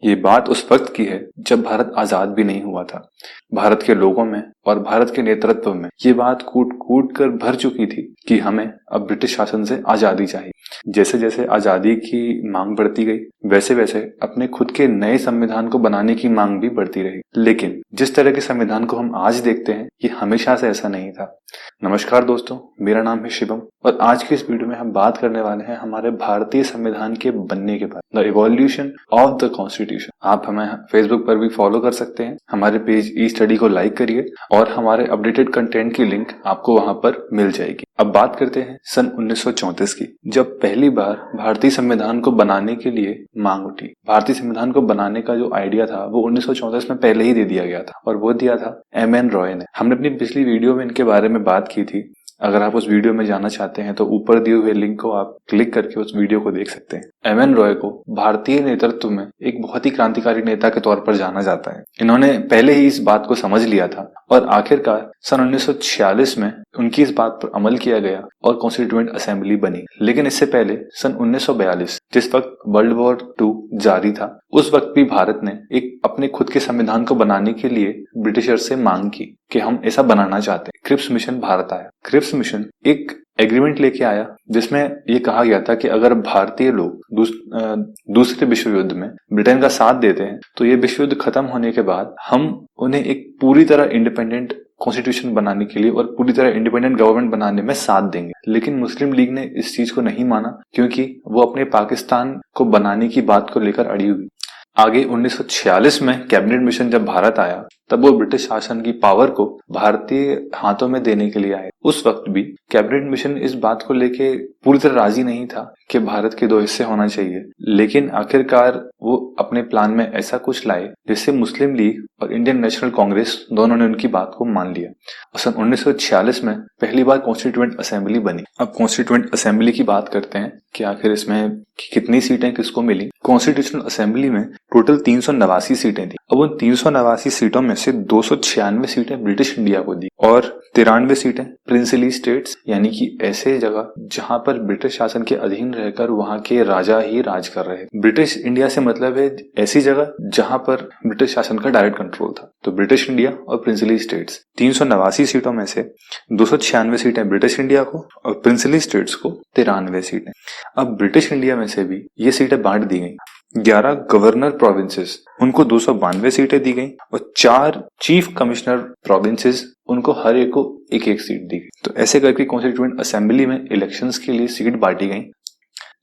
ये बात उस वक्त की है जब भारत आजाद भी नहीं हुआ था। भारत के लोगों में और भारत के नेतृत्व में ये बात कूट कूट कर भर चुकी थी कि हमें अब ब्रिटिश शासन से आजादी चाहिए। जैसे जैसे आजादी की मांग बढ़ती गई, वैसे वैसे अपने खुद के नए संविधान को बनाने की मांग भी बढ़ती रही। लेकिन जिस तरह के संविधान को हम आज देखते हैं, ये हमेशा से ऐसा नहीं था। नमस्कार दोस्तों, मेरा नाम है शिवम और आज के इस वीडियो में हम बात करने वाले हैं हमारे भारतीय संविधान के बनने के बाद, the evolution of the constitution. आप हमें फेसबुक पर भी फॉलो कर सकते हैं। हमारे पेज ई स्टडी को लाइक करिए और हमारे अपडेटेड कंटेंट की लिंक आपको वहां पर मिल जाएगी। अब बात करते हैं सन 1934 की, जब पहली बार भारतीय संविधान को बनाने के लिए मांग उठी। भारतीय संविधान को बनाने का जो आइडिया था वो 1934 में पहले ही दे दिया गया था और वो दिया था एम.एन. रॉय ने। हमने अपनी पिछली वीडियो में इनके बारे में बात की थी। अगर आप उस वीडियो में जाना चाहते हैं तो ऊपर दिए हुए लिंक को आप क्लिक करके उस वीडियो को देख सकते हैं। एम.एन. रॉय को भारतीय नेतृत्व में एक बहुत ही क्रांतिकारी नेता के तौर पर जाना जाता है। इन्होंने पहले ही इस बात को समझ लिया था और आखिरकार सन 1946 में उनकी इस बात पर अमल किया गया और कॉन्स्टिट्यूएंट असेंबली बनी। लेकिन इससे पहले सन 1942, जिस वक्त वर्ल्ड वॉर 2 जारी था, उस वक्त भी भारत ने एक अपने खुद के संविधान को बनाने के लिए ब्रिटिशर से मांग की कि हम ऐसा बनाना चाहते हैं। क्रिप्स मिशन भारत आया। क्रिप्स मिशन एक एग्रीमेंट लेके आया जिसमें ये कहा गया था कि अगर भारतीय लोग दूसरे विश्व युद्ध में ब्रिटेन का साथ देते हैं तो ये विश्व युद्ध खत्म होने के बाद हम उन्हें एक पूरी तरह इंडिपेंडेंट कॉन्स्टिट्यूशन बनाने के लिए और पूरी तरह इंडिपेंडेंट गवर्नमेंट बनाने में साथ देंगे। लेकिन मुस्लिम लीग ने इस चीज को नहीं माना क्योंकि वो अपने पाकिस्तान को बनाने की बात को लेकर अड़ी हुई। आगे 1946 में कैबिनेट मिशन जब भारत आया तब वो ब्रिटिश शासन की पावर को भारतीय हाथों में देने के लिए आए। उस वक्त भी कैबिनेट मिशन इस बात को लेके पूरी तरह राजी नहीं था कि भारत के 2 हिस्से होना चाहिए। लेकिन आखिरकार वो अपने प्लान में ऐसा कुछ लाए जिससे मुस्लिम लीग और इंडियन नेशनल कांग्रेस दोनों ने उनकी बात को मान लिया और सन 1946 में पहली बार कॉन्स्टिट्यूएंट असेंबली बनी। अब कॉन्स्टिट्यूएंट असेंबली की बात करते हैं कि आखिर इसमें कितनी सीटें किसको मिली। कॉन्स्टिट्यूशनल असेंबली में टोटल 389 सीटें थी। अब उन 389 सीटों में से 296 सीटें ब्रिटिश इंडिया को दी और 93 सीटें प्रिंसली स्टेट्स, यानी कि ऐसे जगह जहां पर ब्रिटिश शासन के अधीन रहकर वहां के राजा ही राज कर रहे। ब्रिटिश इंडिया से मतलब है ऐसी जगह जहां पर ब्रिटिश शासन का डायरेक्ट कंट्रोल था। तो ब्रिटिश इंडिया और प्रिंसली स्टेट्स, 389 सीटों में से 296 सीटें ब्रिटिश इंडिया को और प्रिंसली स्टेट्स को 93 सीटें। अब ब्रिटिश इंडिया में से भी ये सीटें बांट दी गई। 11 गवर्नर प्रोविंसेस, उनको 292 सीटें दी गई और 4 चीफ कमिश्नर प्रोविंसेस, उनको हर एक को एक एक सीट दी गई। तो ऐसे करके कॉन्स्टिट्यूएंट असेंबली में इलेक्शंस के लिए सीट बांटी गई।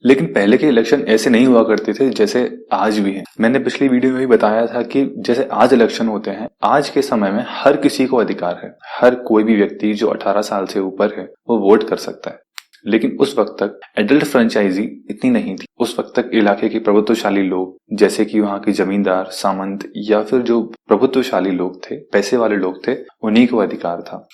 लेकिन पहले के इलेक्शन ऐसे नहीं हुआ करते थे जैसे आज भी हैं। मैंने पिछली वीडियो में भी बताया था कि जैसे आज इलेक्शन होते हैं, आज के समय में हर किसी को अधिकार है, हर कोई भी व्यक्ति जो 18 साल से ऊपर है वो वोट कर सकता है। लेकिन उस वक्त तक एडल्ट फ्रेंचाइजी इतनी नहीं थी। उस वक्त तक इलाके के प्रभुत्वशाली लोग, जैसे कि वहां के जमींदार, सामंत या फिर जो प्रभुत्वशाली लोग थे, पैसे वाले लोग थे, उन्हीं को अधिकार था।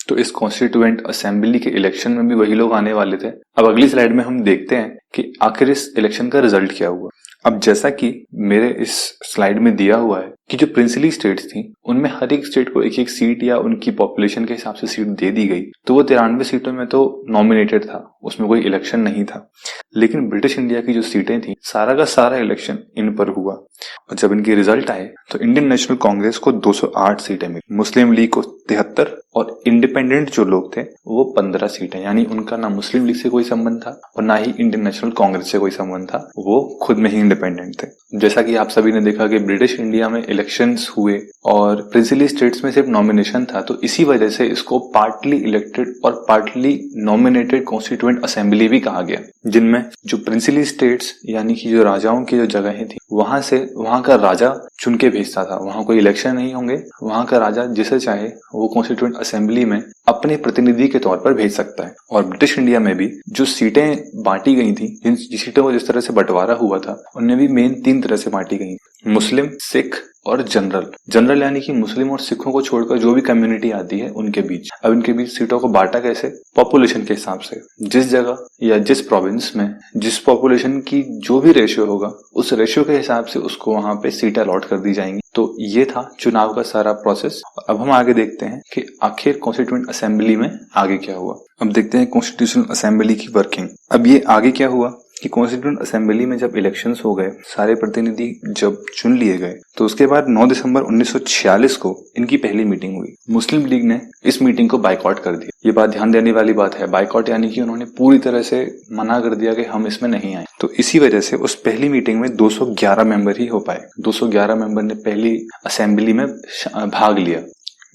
तो इस कॉन्स्टिट्यूएंट असेंबली के इलेक्शन में भी वही लोग आने वाले थे। अब अगली स्लाइड में हम देखते हैं कि आखिर इस इलेक्शन का रिजल्ट क्या हुआ। अब जैसा कि मेरे इस स्लाइड में दिया हुआ है कि जो प्रिंसली स्टेट्स थी उनमें हर एक स्टेट को एक एक सीट या उनकी पॉपुलेशन के हिसाब से सीट दे दी गई। तो वो 93 सीटों में तो नॉमिनेटेड था, उसमें कोई इलेक्शन नहीं था। लेकिन ब्रिटिश इंडिया की जो सीटें थी, सारा का सारा इलेक्शन इन पर हुआ और जब इनके रिजल्ट आए तो इंडियन नेशनल कांग्रेस को 208 सीटें मिली, मुस्लिम लीग को 73 और इंडिपेंडेंट जो लोग थे वो 15 सीटें। यानी उनका ना मुस्लिम लीग से कोई संबंध था और ना ही इंडियन नेशनल कांग्रेस से कोई संबंध था, वो खुद में ही इंडिपेंडेंट थे। जैसा कि आप सभी ने देखा कि ब्रिटिश इंडिया में इलेक्शंस हुए और प्रिंसली स्टेट्स में सिर्फ नॉमिनेशन था, तो इसी वजह से इसको पार्टली इलेक्टेड और पार्टली नॉमिनेटेड कॉन्स्टिट्यूएंट असेंबली भी कहा गया, जिनमें जो प्रिंसली स्टेट्स यानी कि जो राजाओं की जो जगहें थी वहां का राजा चुन के भेजता था। वहां कोई इलेक्शन नहीं होंगे, वहां का राजा जिसे चाहे वो कॉन्स्टिट्यूएंट असेंबली में अपने प्रतिनिधि के तौर पर भेज सकता है। और ब्रिटिश इंडिया में भी जो सीटें बांटी गई थी, जिन सीटों को जिस तरह से बंटवारा हुआ था, उनमें भी मेन 3 तरह से बांटी गई, मुस्लिम, सिख और जनरल यानी कि मुस्लिम और सिखों को छोड़कर जो भी कम्युनिटी आती है उनके बीच। अब इनके बीच सीटों को बांटा कैसे? पॉपुलेशन के हिसाब से। जिस जगह या जिस प्रोविंस में जिस पॉपुलेशन की जो भी रेशियो होगा, उस रेशियो के हिसाब से उसको वहां पे सीटें अलॉट कर दी जाएंगी। तो ये था चुनाव का सारा प्रोसेस। अब हम आगे देखते हैं कि आखिर कॉन्स्टिट्यूएंट असेंबली में आगे क्या हुआ। अब देखते हैं कॉन्स्टिट्यूशनल असेंबली की वर्किंग। अब ये आगे क्या हुआ कि कॉन्स्टिट्यूएंट असेंबली में जब इलेक्शंस हो गए, सारे प्रतिनिधि जब चुन लिए गए, तो उसके बाद 9 दिसंबर 1946 को इनकी पहली मीटिंग हुई। मुस्लिम लीग ने इस मीटिंग को बाइकआउट कर दिया। ये बात ध्यान देने वाली बात है, बाइकआउट यानी कि उन्होंने पूरी तरह से मना कर दिया कि हम इसमें नहीं आए। तो इसी वजह से उस पहली मीटिंग में 211 मेंबर ही हो पाए। 211 मेंबर ने पहली असेंबली में भाग लिया।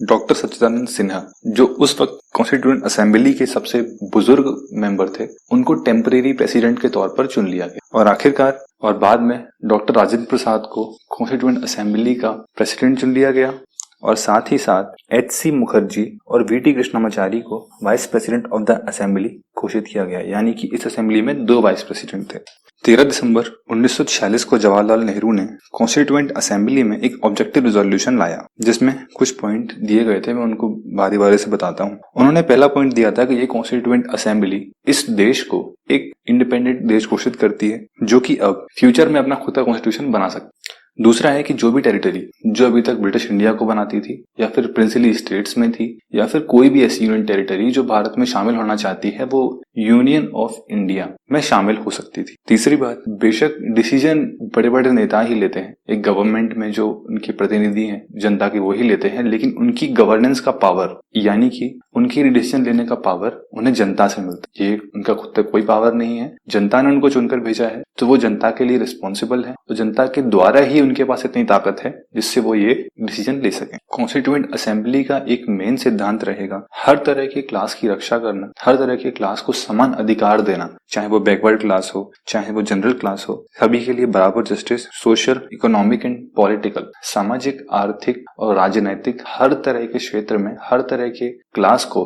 डॉक्टर सच्चिदानंद सिन्हा, जो उस वक्त कॉन्स्टिट्यूएंट असेंबली के सबसे बुजुर्ग मेंबर थे, उनको टेम्परेरी प्रेसिडेंट के तौर पर चुन लिया गया और आखिरकार और बाद में डॉक्टर राजेंद्र प्रसाद को कॉन्स्टिट्यूएंट असेंबली का प्रेसिडेंट चुन लिया गया और साथ ही साथ एच.सी. मुखर्जी और वी.टी. कृष्णामाचारी को vice president of the assembly घोषित किया गया, यानी कि इस असेंबली में 2 वाइस प्रेसिडेंट थे। 13 दिसंबर 1946 को जवाहरलाल नेहरू ने कॉन्स्टिट्यूएंट असेंबली में एक ऑब्जेक्टिव रिजोल्यूशन लाया, जिसमें कुछ पॉइंट दिए गए थे। मैं उनको बारी बारी से बताता हूँ। उन्होंने पहला पॉइंट दिया था कि ये कॉन्स्टिट्यूएंट असेंबली इस देश को एक इंडिपेंडेंट देश घोषित करती है, जो कि अब फ्यूचर में अपना खुद का कॉन्स्टिट्यूशन बना सकता है। दूसरा है कि जो भी टेरिटरी जो अभी तक ब्रिटिश इंडिया को बनाती थी या फिर प्रिंसली स्टेट्स में थी या फिर कोई भी ऐसी यूनियन टेरिटरी जो भारत में शामिल होना चाहती है, वो यूनियन ऑफ इंडिया में शामिल हो सकती थी। तीसरी बात, बेशक डिसीजन बड़े बड़े नेता ही लेते हैं, एक गवर्नमेंट में जो उनके प्रतिनिधि हैं जनता के वो ही लेते हैं, लेकिन उनकी गवर्नेंस का पावर यानी कि उनकी डिसीजन लेने का पावर उन्हें जनता से मिलता है। ये उनका खुद तक कोई पावर नहीं है, जनता ने उनको चुनकर भेजा है तो वो जनता के लिए रिस्पॉन्सिबल है, तो जनता के द्वारा ही उनके पास इतनी ताकत है जिससे वो ये डिसीजन ले सकें। कॉन्स्टिट्यूएंट असेंबली का एक मेन सिद्धांत रहेगा हर तरह के क्लास की रक्षा करना, हर तरह के क्लास को समान अधिकार देना, चाहे वो बैकवर्ड क्लास हो चाहे वो जनरल क्लास हो, सभी के लिए बराबर justice, social, economic and political, सामाजिक, आर्थिक और राजनैतिक हर तरह के क्षेत्र में हर तरह के क्लास को,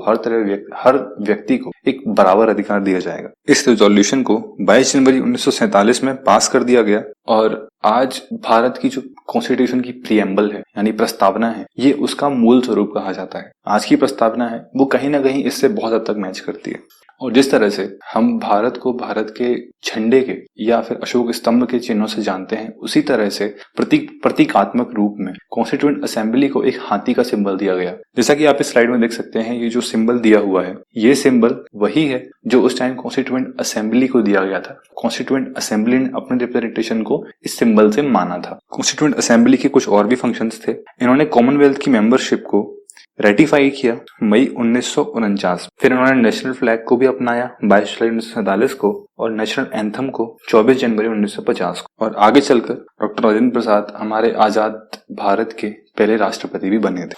हर व्यक्ति को एक बराबर अधिकार दिया जाएगा। इस रेजोल्यूशन को 22 जनवरी 1947 में पास कर दिया गया और आज भारत की जो कॉन्स्टिट्यूशन की प्रीएम्बल है यानी प्रस्तावना है, ये उसका मूल स्वरूप कहा जाता है। आज की प्रस्तावना है वो कहीं ना कहीं इससे बहुत हद तक मैच करती है। और जिस तरह से हम भारत को भारत के झंडे के या फिर अशोक स्तंभ के चिन्हों से जानते हैं, उसी तरह से प्रतीकात्मक रूप में कॉन्स्टिट्यूएंट असेंबली को एक हाथी का सिंबल दिया गया। जैसा कि आप इस स्लाइड में देख सकते हैं, ये जो सिंबल दिया हुआ है ये सिंबल वही है जो उस टाइम कॉन्स्टिट्यूएंट असेंबली को दिया गया था। कॉन्स्टिट्यूएंट असेंबली ने अपने रिप्रेजेंटेशन को इस सिंबल से माना था। कॉन्स्टिट्यूएंट असेंबली के कुछ और भी फंक्शंस थे। इन्होंने कॉमनवेल्थ की मेंबरशिप को रेटिफाई किया मई 1949। फिर उन्होंने नेशनल फ्लैग को भी अपनाया 22 जुलाई 1947 को और नेशनल एंथम को 24 जनवरी 1950 को। और आगे चलकर डॉक्टर राजेंद्र प्रसाद हमारे आजाद भारत के पहले राष्ट्रपति भी बने थे।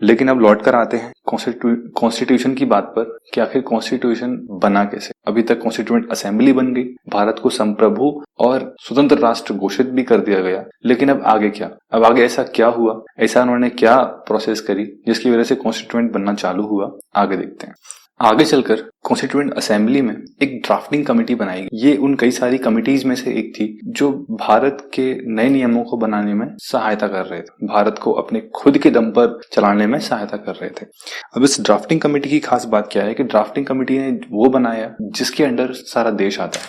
लेकिन अब लौट कर आते हैं कॉन्स्टिट्यूशन की बात पर कि आखिर कॉन्स्टिट्यूशन बना कैसे। अभी तक कॉन्स्टिट्यूएंट असेंबली बन गई, भारत को संप्रभु और स्वतंत्र राष्ट्र घोषित भी कर दिया गया, लेकिन अब आगे क्या? अब आगे ऐसा क्या हुआ, ऐसा उन्होंने क्या प्रोसेस करी जिसकी वजह से कॉन्स्टिट्यूएंट बनना चालू हुआ, आगे देखते हैं। आगे चलकर कॉन्स्टिट्यूएंट असेंबली में एक ड्राफ्टिंग कमेटी बनाई गई। ये उन कई सारी कमिटीज में से एक थी जो भारत के नए नियमों को बनाने में सहायता कर रहे थे, भारत को अपने खुद के दम पर चलाने में सहायता कर रहे थे। अब इस ड्राफ्टिंग कमेटी की खास बात क्या है कि ड्राफ्टिंग कमेटी ने वो बनाया जिसके अंडर सारा देश आता है,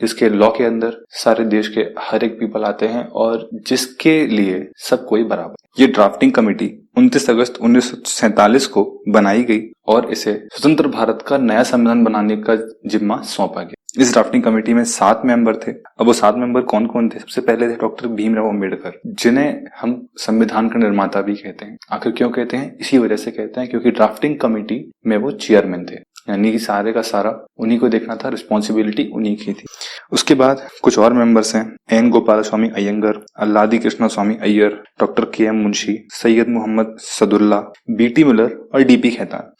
जिसके लॉ के अंदर सारे देश के हर एक पीपल आते हैं और जिसके लिए सब कोई बराबर। ये ड्राफ्टिंग कमेटी 29 अगस्त 1947 को बनाई गई और इसे स्वतंत्र भारत का नया संविधान बनाने का जिम्मा सौंपा गया। इस ड्राफ्टिंग कमेटी में 7 मेंबर थे। अब वो 7 मेंबर कौन कौन थे? सबसे पहले थे डॉक्टर भीमराव अंबेडकर, जिन्हें हम संविधान का निर्माता भी कहते हैं। आखिर क्यों कहते हैं? इसी वजह से कहते हैं क्योंकि ड्राफ्टिंग कमेटी में वो चेयरमैन थे, यानी कि सारे का सारा उन्हीं को देखना था, रिस्पॉन्सिबिलिटी उन्हीं की थी। उसके बाद कुछ और मेंबर्स हैं, N Gopal Swami Ayyangar, Alladi Krishna Swami Ayyar, doctor KM. Munshi, Syed Mohammad Saadulla, BT. Miller और डी.पी. खेतान।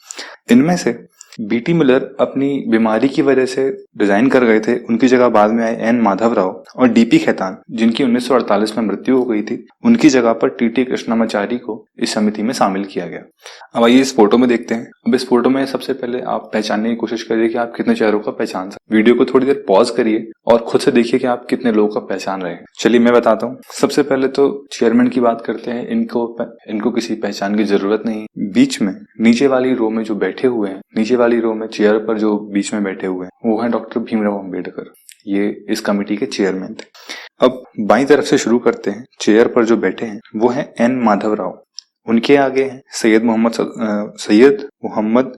इनमें से बी.टी. मिलर अपनी बीमारी की वजह से रिजाइन कर गए थे, उनकी जगह बाद में आए एन माधवराव, और डी.पी. खेतान जिनकी 1948 में मृत्यु हो गई थी, उनकी जगह पर टी.टी. कृष्णामाचारी को इस समिति में शामिल किया गया। अब आइए इस फोटो में देखते हैं। अब इस फोटो में सबसे पहले आप पहचानने की कोशिश करिए कि आप कितने चेहरों का पहचान सकते। वीडियो को थोड़ी देर पॉज करिए और खुद से देखिए कि आप कितने लोगों का पहचान रहे हैं। चलिए मैं बताता हूँ। सबसे पहले तो चेयरमैन की बात करते हैं। इनको किसी पहचान की जरूरत नहीं। बीच में नीचे वाली रो में जो बैठे हुए हैं, नीचे वाली रो में चेयर पर जो बीच में बैठे हुए हैं, वो हैं डॉक्टर भीमराव अंबेडकर। ये इस कमेटी के चेयरमैन थे। अब बाईं तरफ से शुरू करते हैं। चेयर पर जो बैठे हैं वो हैं एन माधवराव, उनके आगे हैं सैयद मोहम्मद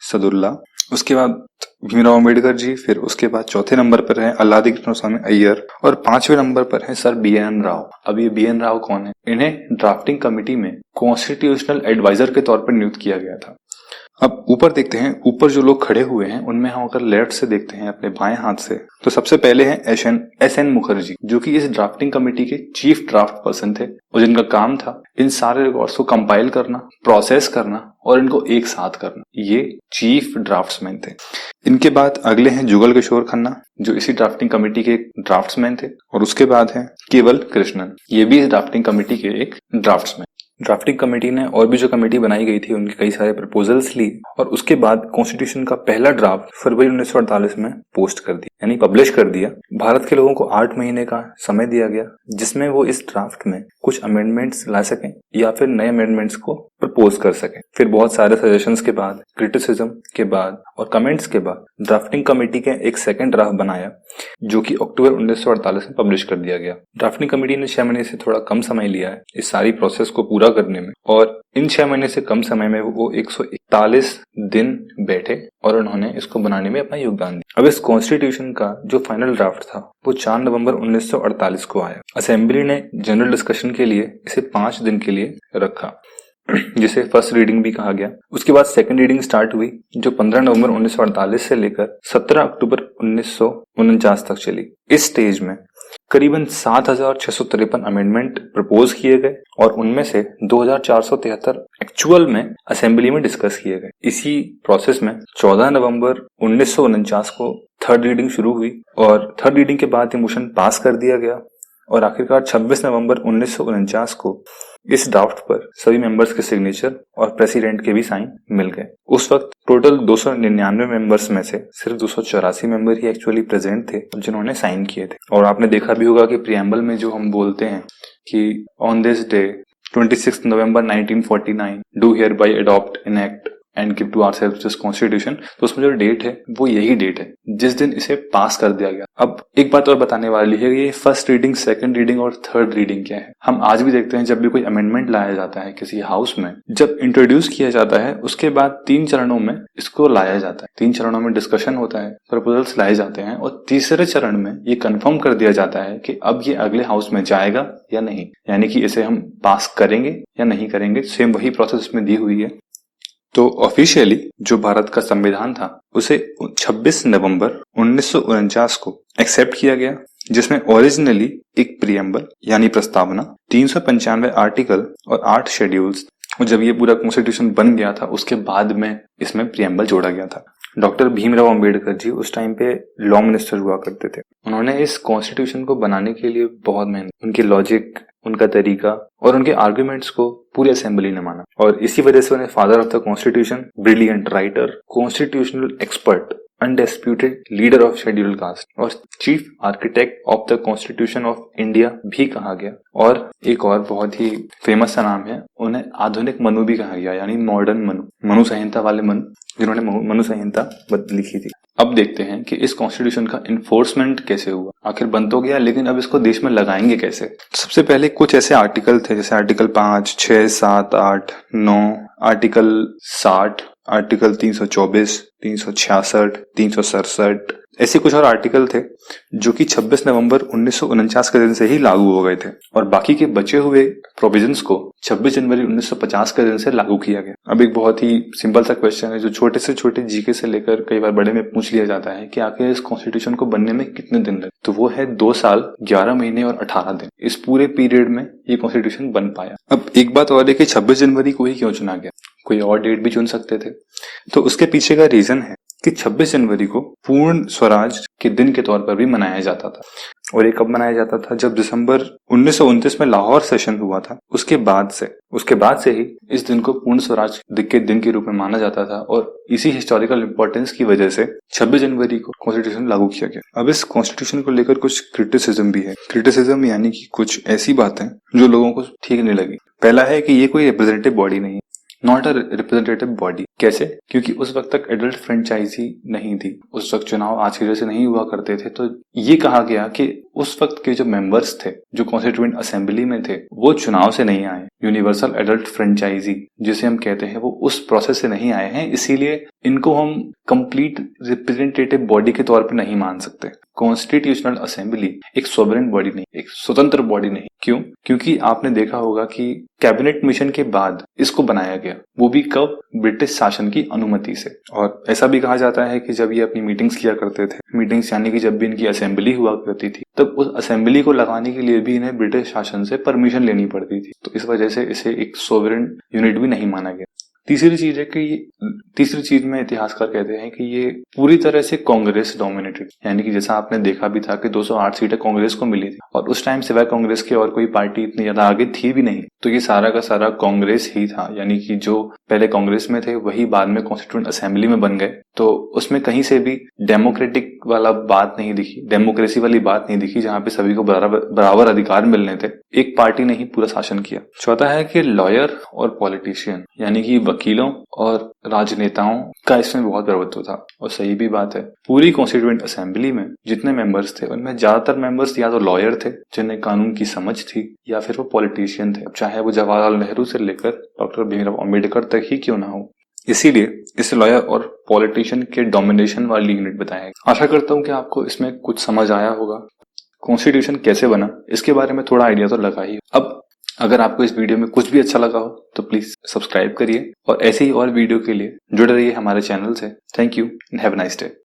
सदुल्ला, उसके बाद भीमराव अम्बेडकर जी, फिर उसके बाद चौथे नंबर पर है अल्लादी कृष्णस्वामी अय्यर और पांचवें नंबर पर है सर BN राव। अब ये BN राव कौन है? इन्हें ड्राफ्टिंग कमेटी में कॉन्स्टिट्यूशनल एडवाइजर के तौर पर नियुक्त किया गया था। अब ऊपर देखते हैं, ऊपर जो लोग खड़े हुए हैं उनमें हम अगर लेफ्ट से देखते हैं अपने बाएं हाथ से, तो सबसे पहले हैं SN मुखर्जी, जो कि इस ड्राफ्टिंग कमेटी के चीफ ड्राफ्ट पर्सन थे और जिनका काम था इन सारे रिकॉर्ड्स को कंपाइल करना, प्रोसेस करना और इनको एक साथ करना। ये चीफ ड्राफ्ट्समैन थे। इनके बाद अगले हैं जुगल किशोर खन्ना, जो इसी ड्राफ्टिंग कमेटी के ड्राफ्ट्समैन थे, और उसके बाद है केवल कृष्णन, ये भी इस ड्राफ्टिंग कमेटी के एक ड्राफ्ट्समैन। ड्राफ्टिंग कमेटी ने और भी जो कमेटी बनाई गई थी उनके कई सारे प्रपोजल्स ली और उसके बाद कॉन्स्टिट्यूशन का पहला ड्राफ्ट फरवरी 1948 में पोस्ट कर दिया, यानी पब्लिश कर दिया। भारत के लोगों को 8 महीने का समय दिया गया जिसमें वो इस ड्राफ्ट में कुछ अमेंडमेंट्स ला सकें या फिर नए अमेंडमेंट्स को प्रपोज कर सकें। फिर बहुत सारे सजेशंस के बाद, क्रिटिसिज्म के बाद और कमेंट्स के बाद ड्राफ्टिंग कमेटी के एक सेकंड ड्राफ्ट बनाया जो कि अक्टूबर 1948 में पब्लिश कर दिया गया। ड्राफ्टिंग कमेटी ने 6 महीने से थोड़ा कम समय लिया है इस सारी प्रोसेस को पूरा करने में, और इन 6 महीने से कम समय में वो 141 दिन बैठे और उन्होंने इसको बनाने में अपना योगदान दिया। अब इस कॉन्स्टिट्यूशन का जो फाइनल ड्राफ्ट था वो 4 नवंबर 1948 को आया। असेंबली ने जनरल डिस्कशन के लिए इसे 5 दिन के लिए रखा, जिसे फर्स्ट रीडिंग भी कहा गया। उसके बाद सेकंड रीडिंग स्टार्ट हुई जो 15 नवंबर 1948 से लेकर 17 अक्टूबर 1949 तक चली। इस स्टेज में करीबन 7,653 अमेंडमेंट प्रपोज किए गए और उनमें से 2,473 एक्चुअल में असेंबली में डिस्कस किए गए। इसी प्रोसेस में 14 नवंबर 1949 को थर्ड रीडिंग शुरू हुई और थर्ड रीडिंग के बाद ये मोशन पास कर दिया गया और आखिरकार 26 नवंबर 1949 को इस ड्राफ्ट पर सभी मेंबर्स के सिग्नेचर और प्रेसिडेंट के भी साइन मिल गए। उस वक्त टोटल 299 मेंबर्स में से सिर्फ 284 मेंबर ही एक्चुअली प्रेजेंट थे जिन्होंने साइन किए थे। और आपने देखा भी होगा कि प्रीएम्बल में जो हम बोलते हैं कि on this day 26 November 1949 do hereby adopt enact and give to ourselves this constitution, तो उसमें जो डेट है वो यही डेट है जिस दिन इसे पास कर दिया गया। अब एक बात और बताने वाली है, ये फर्स्ट रीडिंग, सेकंड रीडिंग और थर्ड रीडिंग क्या है। हम आज भी देखते हैं जब भी कोई अमेंडमेंट लाया जाता है किसी हाउस में, जब इंट्रोड्यूस किया जाता है उसके बाद 3 चरणों में इसको लाया जाता है। 3 चरणों में डिस्कशन होता है, प्रपोजल्स लाए जाते हैं और तीसरे चरण में ये कंफर्म कर दिया जाता है कि अब ये अगले हाउस में जाएगा या नहीं, यानी कि इसे हम पास करेंगे या नहीं करेंगे। सेम वही प्रोसेस में दी हुई है। तो ऑफिशियली जो भारत का संविधान था उसे 26 नवंबर 1949 को एक्सेप्ट किया गया, जिसमें ओरिजिनली एक प्रीएम्बल यानी प्रस्तावना, 395 आर्टिकल और 8 शेड्यूल्स, और जब ये पूरा कॉन्स्टिट्यूशन बन गया था उसके बाद में इसमें प्रीएम्बल जोड़ा गया था। डॉक्टर भीमराव अंबेडकर जी उस टाइम पे लॉ मिनिस्टर हुआ करते थे। उन्होंने इस कॉन्स्टिट्यूशन को बनाने के लिए बहुत मेहनत, उनके लॉजिक, उनका तरीका और उनके आर्गुमेंट्स को पूरी असेंबली ने माना और इसी वजह से उन्हें father of the constitution, brilliant writer, constitutional expert, undisputed leader of scheduled caste और chief architect of the constitution of India भी कहा गया। और एक और बहुत ही फेमस सा नाम है, उन्हें आधुनिक मनु भी कहा गया, यानी मॉडर्न मनु, मनु संहिता वाले मनु, जिन्होंने मनु संहिता लिखी थी। अब देखते हैं कि इस कॉन्स्टिट्यूशन का इन्फोर्समेंट कैसे हुआ। आखिर बन तो गया, लेकिन अब इसको देश में लगाएंगे कैसे। सबसे पहले कुछ ऐसे आर्टिकल थे जैसे आर्टिकल 5, 6, 7, 8, 9, आर्टिकल 60, आर्टिकल 324, 366, 367, ऐसे कुछ और आर्टिकल थे जो कि 26 नवंबर 1949 के दिन से ही लागू हो गए थे और बाकी के बचे हुए प्रोविजंस को 26 जनवरी 1950 के दिन से लागू किया गया। अब एक बहुत ही सिंपल सा क्वेश्चन है जो छोटे से छोटे जीके से लेकर कई बार बड़े में पूछ लिया जाता है कि आखिर इस कॉन्स्टिट्यूशन को बनने में कितने दिन लगे, तो वो है 2 साल 11 महीने और 18 दिन। इस पूरे पीरियड में ये कॉन्स्टिट्यूशन बन पाया। अब एक बात और है कि 26 जनवरी को ही क्यों चुना गया, कोई और डेट भी चुन सकते थे। तो उसके पीछे का रीजन है कि 26 जनवरी को पूर्ण स्वराज के दिन के तौर पर भी मनाया जाता था। और ये कब मनाया जाता था, जब दिसंबर 1929 में लाहौर सेशन हुआ था उसके बाद से ही इस दिन को पूर्ण स्वराज के दिन के रूप में माना जाता था और इसी हिस्टोरिकल इंपॉर्टेंस की वजह से 26 जनवरी को कॉन्स्टिट्यूशन लागू किया गया। अब इस कॉन्स्टिट्यूशन को लेकर कुछ क्रिटिसिज्म भी है। क्रिटिसिज्म यानी कि कुछ ऐसी बातें जो लोगों को ठीक नहीं लगी। पहला है कि ये कोई रिप्रेजेंटेटिव बॉडी नहीं है, नॉट अ रिप्रेजेंटेटिव बॉडी। कैसे? क्योंकि उस वक्त तक एडल्ट फ्रेंचाइजी नहीं थी, उस वक्त चुनाव आज की जैसे नहीं हुआ करते थे। तो ये कहा गया कि उस वक्त के जो मेंबर्स थे, जो कॉन्स्टिट्यूएंट असेंबली में थे, वो चुनाव से नहीं आए। यूनिवर्सल एडल्ट फ्रेंचाइजी जिसे हम कहते हैं, वो उस प्रोसेस से नहीं आए हैं, इसीलिए इनको हम कंप्लीट रिप्रेजेंटेटिव बॉडी के तौर पर नहीं मान सकते। कॉन्स्टिट्यूशनल असेंबली एक सोवरेन बॉडी नहीं, एक स्वतंत्र बॉडी नहीं। क्यों? क्योंकि आपने देखा होगा कि कैबिनेट मिशन के बाद इसको बनाया गया, वो भी कब? ब्रिटिश शासन की अनुमति से। और ऐसा भी कहा जाता है कि जब ये अपनी मीटिंग्स किया करते थे, मीटिंग्स यानी कि जब भी इनकी असेंबली हुआ करती थी, तब उस असेंबली को लगाने के लिए भी इन्हें ब्रिटिश शासन से परमिशन लेनी पड़ती थी। तो इस वजह से इसे एक सोवरेन यूनिट भी नहीं माना गया। तीसरी चीज है कि तीसरी चीज में इतिहासकार कहते हैं कि ये पूरी तरह से कांग्रेस डोमिनेटेड, यानी कि जैसा आपने देखा भी था कि 208 सीटें कांग्रेस को मिली थी, और उस टाइम सिवाय कांग्रेस के और कोई पार्टी इतनी ज्यादा आगे थी भी नहीं। तो ये सारा का सारा कांग्रेस ही था, यानी कि जो पहले कांग्रेस में थे वही बाद में कॉन्स्टिट्यूएंट असेंबली में बन गए। तो उसमें कहीं से भी डेमोक्रेटिक वाला बात नहीं दिखी, डेमोक्रेसी वाली बात नहीं दिखी, जहां पे सभी को बराबर अधिकार मिलने थे। एक पार्टी ने ही पूरा शासन किया। चौथा है कि लॉयर और पॉलिटिशियन, यानी कि वकीलों और राजनेताओं का इसमें बहुत प्रभुत्व था। और सही भी बात है, पूरी कॉन्स्टिट्यूएंट असेंबली में जितने मेंबर्स थे, उनमें ज्यादातर मेंबर्स या तो लॉयर थे जिन्हें कानून की समझ थी, या फिर वो पॉलिटिशियन थे, चाहे वो जवाहरलाल नेहरू से लेकर डॉक्टर भीमराव अम्बेडकर तक ही क्यों ना हो। इसीलिए इस लॉयर और पॉलिटिशियन के डोमिनेशन वाली यूनिट बताया। आशा करता हूं कि आपको इसमें कुछ समझ आया होगा। कॉन्स्टिट्यूशन कैसे बना, इसके बारे में थोड़ा आइडिया तो लगा ही। अब अगर आपको इस वीडियो में कुछ भी अच्छा लगा हो तो प्लीज सब्सक्राइब करिए, और ऐसे ही और वीडियो के लिए जुड़े रहिए हमारे चैनल से। Thank you and have a nice day.